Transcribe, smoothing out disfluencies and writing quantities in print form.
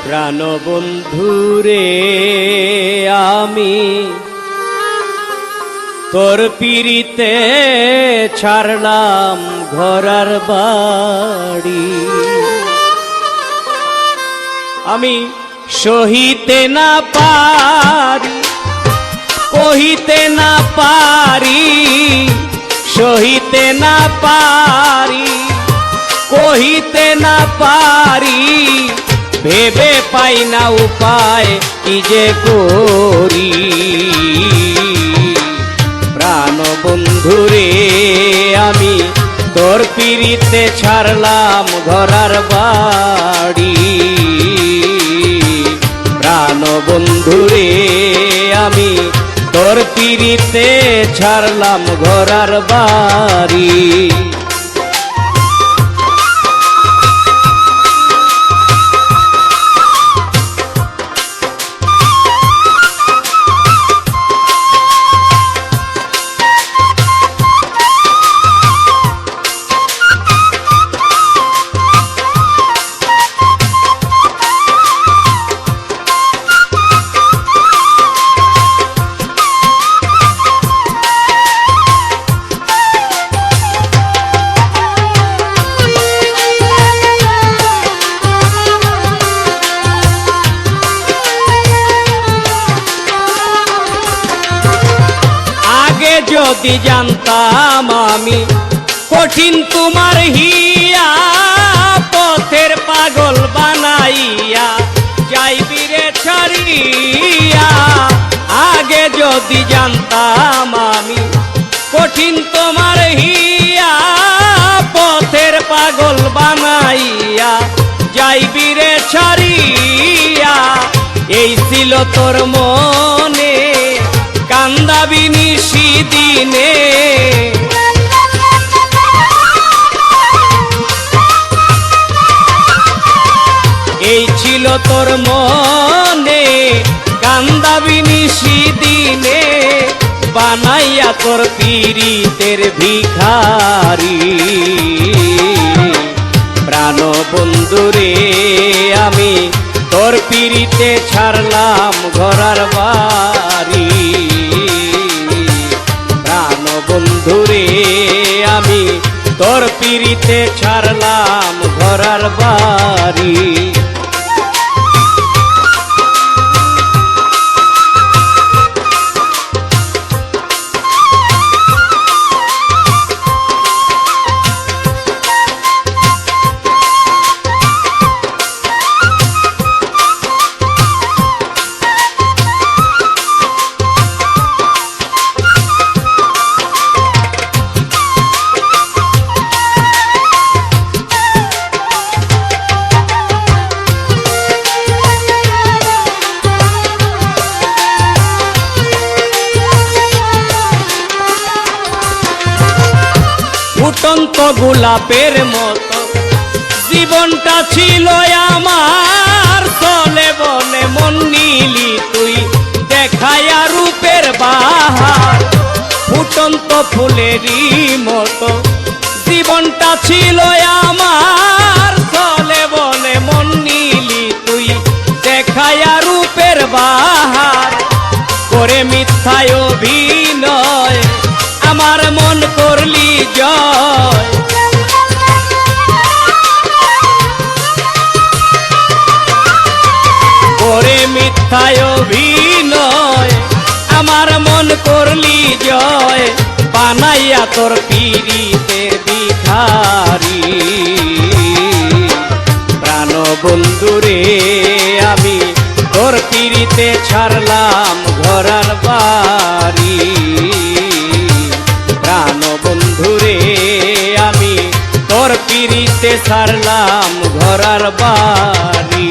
প্রাণবন্ধুরে আমি তোর পিরিতে ছাড়লাম ঘরার বাড়ি। আমি সহিতে না পারি, কহিতে না পারি, সহিতে না পারি, কহিতে না পারি, ভেবে পাই না উপায় কি যে করি। প্রাণ বন্ধুরে আমি তোর পিরিতে ছাড়লাম ঘরার বাড়ি। প্রাণ বন্ধুরে আমি তোর পিরিতে ছাড়লাম ঘরার বাড়ি। যদি জানতাম আমি কঠিন তোমার হিয়া, পথের পাগল বানাইয়া যাইবি রে ছাড়িয়া। আগে যদি জানতাম আমি কঠিন তোমার হিয়া, পথের পাগল বানাইয়া যাইবি রে ছাড়িয়া। এই ছিল তোর মনে কান্দাবি নিশি দিনে, এই ছিল তোর মনে কান্দাবি নিশি দিনে, বানাইয়া তোর পীড়িতের ভিখারি। প্রাণ বন্ধুরে আমি তোর পীড়িতে ছাড়লাম ঘরার বাড়ি। প্রাণ বন্ধুরে আমি তোর পীড়িতে ছাড়লাম ঘরার বাড়ি। ফুটন্ত গোলাপের মতো জীবনটা ছিল আমার, চলে বনে মন নিলি তুই দেখায়া রূপের বাহার। ফুটন্ত ফুলেরই মতো জীবনটা ছিল আমার, চলে বনে মন নিলি তুই দেখায়া রূপের বাহার। করে মিথ্যায় অভিনয় আমার মন করলি জয়, করে মিথ্যায় অভিনয় আমার মন করলি জয়, বানাইয়া তোর পীড়িতের ভিখারি। প্রাণ বন্ধুরে আমি তোর পীড়িতে ছাড়লাম ঘরার বাড়ি। প্রাণ বন্ধুরে আমি তোর পীড়িতে ছাড়লাম ঘরার বাড়ি।